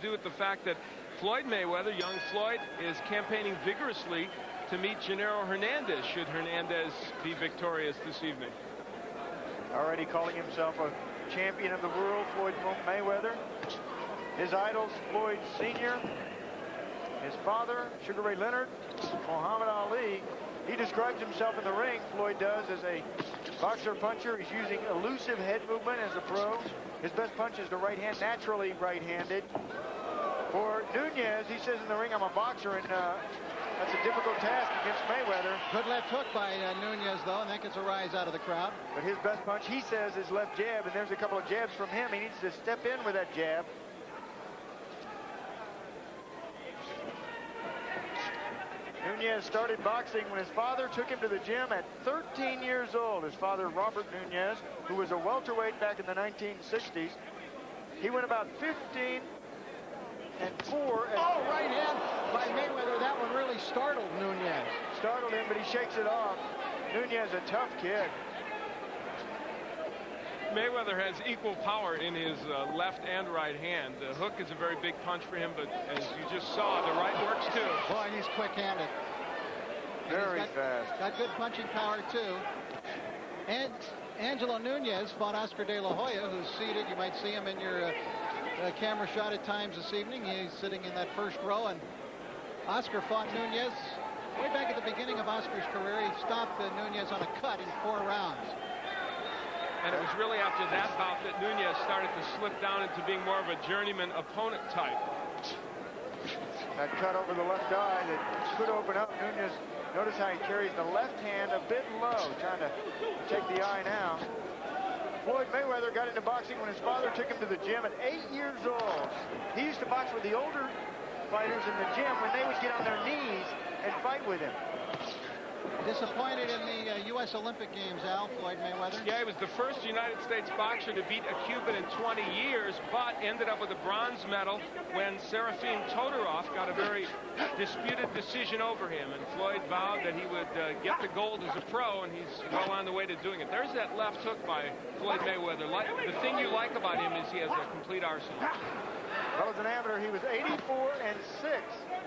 do with the fact that Floyd Mayweather, young Floyd, is campaigning vigorously to meet Gennaro Hernandez should Hernandez be victorious this evening. Already calling himself a champion of the world, Floyd Mayweather. His idols, Floyd Sr., his father, Sugar Ray Leonard, Muhammad Ali. He describes himself in the ring, Floyd does, as a boxer puncher. He's using elusive head movement as a pro. His best punch is the right hand, naturally right-handed. For Nunez, he says in the ring, I'm a boxer, and that's a difficult task against Mayweather. Good left hook by Nunez, though, and that gets a rise out of the crowd. But his best punch, he says, is left jab, and there's a couple of jabs from him. He needs to step in with that jab. Nunez started boxing when his father took him to the gym at 13 years old. His father, Robert Nunez, who was a welterweight back in the 1960s. He went about 15 and 4. Oh, right hand by Mayweather. That one really startled Nunez. Startled him, but he shakes it off. Nunez, a tough kid. Mayweather has equal power in his left and right hand. The hook is a very big punch for him, but as you just saw, the right works too. Boy, and he's quick-handed. Very fast. Got good punching power too. And Angelo Nunez fought Oscar De La Hoya, who's seated. You might see him in your camera shot at times this evening. He's sitting in that first row, and Oscar fought Nunez way back at the beginning of Oscar's career. He stopped Nunez on a cut in 4 rounds. And it was really after that bout that Nunez started to slip down into being more of a journeyman opponent type. That cut over the left eye that could open up. Nunez, notice how he carries the left hand a bit low, trying to take the eye now. Floyd Mayweather got into boxing when his father took him to the gym at 8 years old. He used to box with the older fighters in the gym when they would get on their knees and fight with him. Disappointed in the U.S. Olympic Games, Al, Floyd Mayweather. Yeah, he was the first United States boxer to beat a Cuban in 20 years, but ended up with a bronze medal when Serafim Todorov got a very disputed decision over him. And Floyd vowed that he would get the gold as a pro, and he's well on the way to doing it. There's that left hook by Floyd Mayweather. The thing you like about him is he has a complete arsenal. Well, as an amateur, he was 84 and 6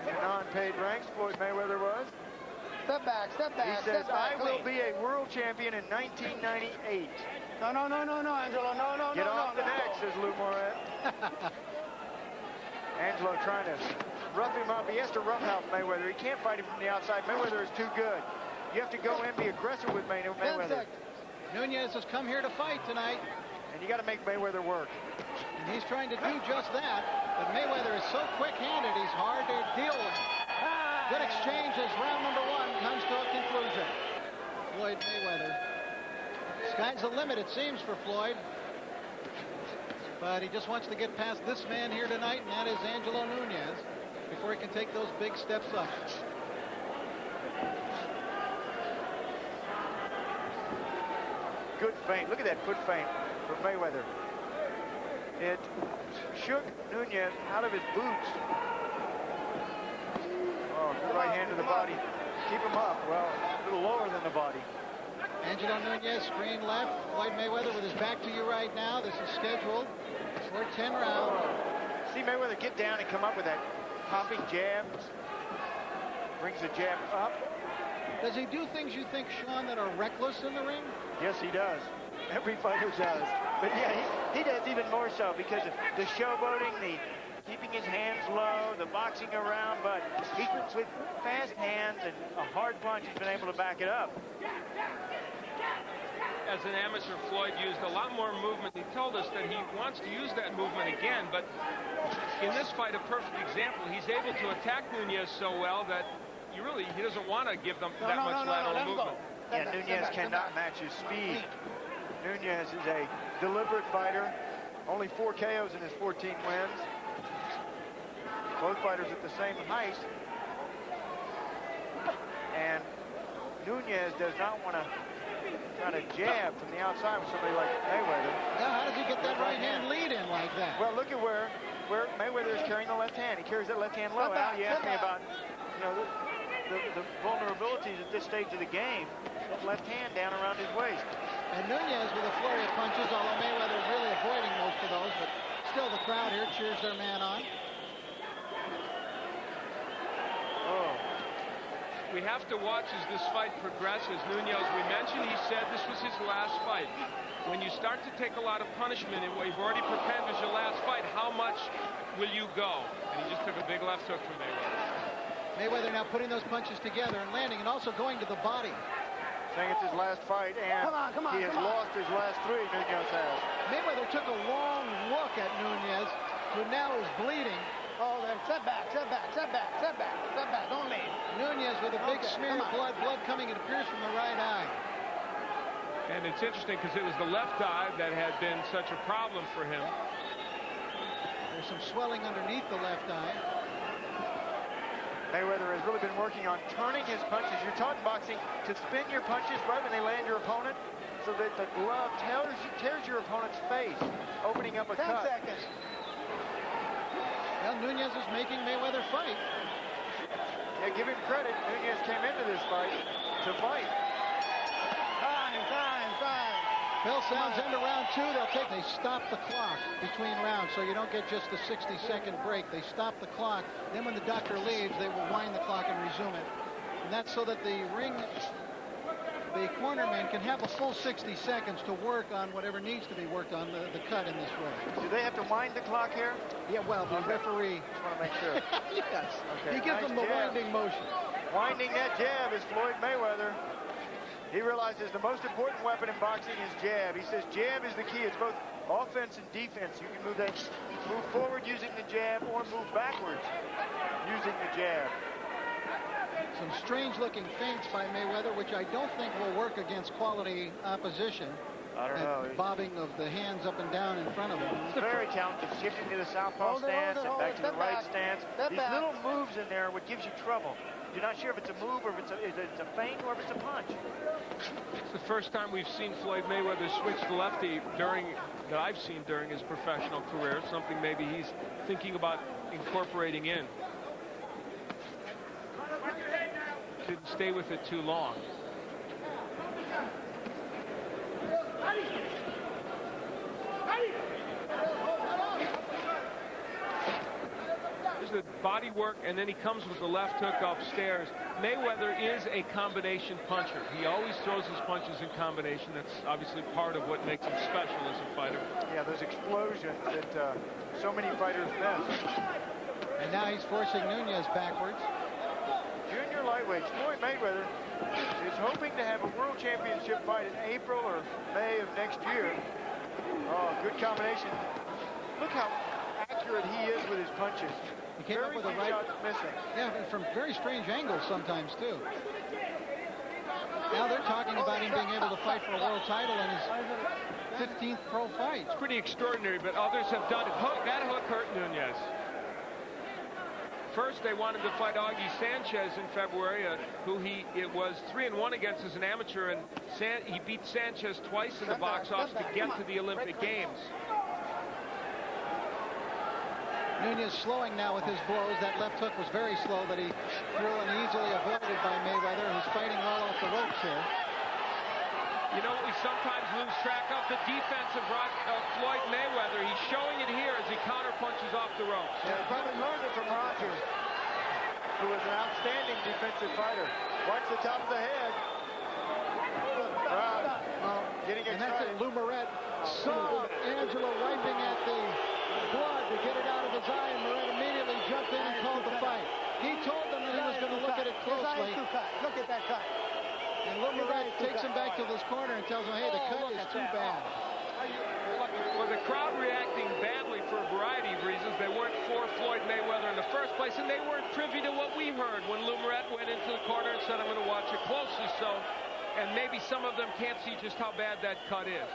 in non-paid ranks, Floyd Mayweather was. Step back, step back. He says, I will be a world champion in 1998. No, Angelo, no. Get off the neck, says Lou Moret. Angelo trying to rough him up. He has to roughhouse Mayweather. He can't fight him from the outside. Mayweather is too good. You have to go in, be aggressive with Mayweather. Nunez has come here to fight tonight. And you got to make Mayweather work. And he's trying to do just that. But Mayweather is so quick-handed, he's hard to deal with. Good exchange as round number 1 comes to a conclusion. Floyd Mayweather. Sky's the limit, it seems, for Floyd. But he just wants to get past this man here tonight, and that is Angelo Nunez, before he can take those big steps up. Good feint. Look at that foot feint from Mayweather. It shook Nunez out of his boots. Oh, good right hand to the body. Keep him up. Well, a little lower than the body. Angelo Nunez, screen left. Floyd Mayweather with his back to you right now. This is scheduled for 10 rounds. See Mayweather get down and come up with that hopping jab. Brings the jab up. Does he do things you think, Sean, that are reckless in the ring? Yes, he does. Every fighter does. But yeah, he does even more so because of the showboating, the keeping his hands low, the boxing around, but he, with fast hands and a hard punch, he's been able to back it up. As an amateur, Floyd used a lot more movement. He told us that he wants to use that movement again, but in this fight, a perfect example, he's able to attack Nunez so well that he doesn't want to give them that much lateral movement. Yeah, Nunez cannot match his speed. Nunez is a deliberate fighter. Only 4 KOs in his 14 wins. Both fighters at the same height. And Nunez does not want to try to jab from the outside with somebody like Mayweather. Now, how does he get that right hand lead in like that? Well, look at where Mayweather is carrying the left hand. He carries that left hand low. Al, you asked me about, the vulnerabilities at this stage of the game. That left hand down around his waist. And Nunez with a flurry of punches, although Mayweather is really avoiding most of those, but still the crowd here cheers their man on. we have to watch as this fight progresses. Nunez, we mentioned, he said this was his last fight. When you start to take a lot of punishment and what you've already prepared as your last fight, how much will you go? And he just took a big left hook from Mayweather. Mayweather now putting those punches together and landing, and also going to the body. Saying it's his last fight, and he has lost his last 3, Nunez has. Mayweather took a long look at Nunez, who now is bleeding. Oh, then setback, don't leave. Nunez with a big smear of blood coming, it appears, from the right eye. And it's interesting because it was the left eye that had been such a problem for him. There's some swelling underneath the left eye. Mayweather has really been working on turning his punches. You're taught in boxing to spin your punches right when they land your opponent, so that the glove tears your opponent's face, opening up a 10 cut. seconds. Well, Nunez is making Mayweather fight. Yeah, give him credit. Nunez came into this fight to fight. Time. Bell sounds into round 2. They stop the clock between rounds, so you don't get just a 60-second break. They stop the clock. Then when the doctor leaves, they will wind the clock and resume it. And that's so that the cornerman can have a full 60 seconds to work on whatever needs to be worked on, the cut in this way. Do they have to wind the clock here? Yeah, well, the referee... Just want to make sure. Yes. Okay, He gives them the jab. winding motion. Winding that jab is Floyd Mayweather. He realizes the most important weapon in boxing is jab. He says jab is the key. It's both offense and defense. You can move forward using the jab, or move backwards using the jab. Some strange-looking feints by Mayweather, which I don't think will work against quality opposition. I don't know. Bobbing of the hands up and down in front of him. He's very talented, shifting to the southpaw stance and back to the right stance. These little moves in there what gives you trouble. You're not sure if it's a move or if it's a feint or if it's a punch. It's the first time we've seen Floyd Mayweather switch to lefty that I've seen during his professional career. Something maybe he's thinking about incorporating in. Didn't stay with it too long. The body work, and then he comes with the left hook upstairs. Mayweather is a combination puncher. He always throws his punches in combination. That's obviously part of what makes him special as a fighter. Yeah, those explosions that so many fighters miss. And now he's forcing Nunez backwards. Junior lightweights, Floyd Mayweather is hoping to have a world championship fight in April or May of next year. Oh, good combination. Look how accurate he is with his punches. He came up with a right shots missing. Yeah, from very strange angles sometimes too. Now they're talking about him being able to fight for a world title in his 15th pro fight. It's pretty extraordinary, but others have done it. That hook hurt Nunez. First, they wanted to fight Augie Sanchez in February, who it was 3-1 against as an amateur, and he beat Sanchez twice in the box office to get to the Olympic Games. Nunez slowing now with his blows. That left hook was very slow that he threw and easily avoided by Mayweather, who's fighting all off the ropes here. You know what we sometimes lose track of? The defense of Floyd Mayweather. He's showing it here as he counterpunches off the ropes. Yeah, he probably learned it from Rogers, who was an outstanding defensive fighter. Watch the top of the head. Crowd getting excited. And that's it. Lou Moret saw Angelo wiping at the blood to get it out of his eye, and Moret immediately jumped in and called the fight. He told them that he was going to look at it closely. Look at that cut. And Lou Moret takes him back to this corner and tells him, hey, the cut is too bad. Well, the crowd reacting badly for a variety of reasons. They weren't for Floyd Mayweather in the first place, and they weren't privy to what we heard when Lou Moret went into the corner and said, I'm going to watch it closely. So, and maybe some of them can't see just how bad that cut is.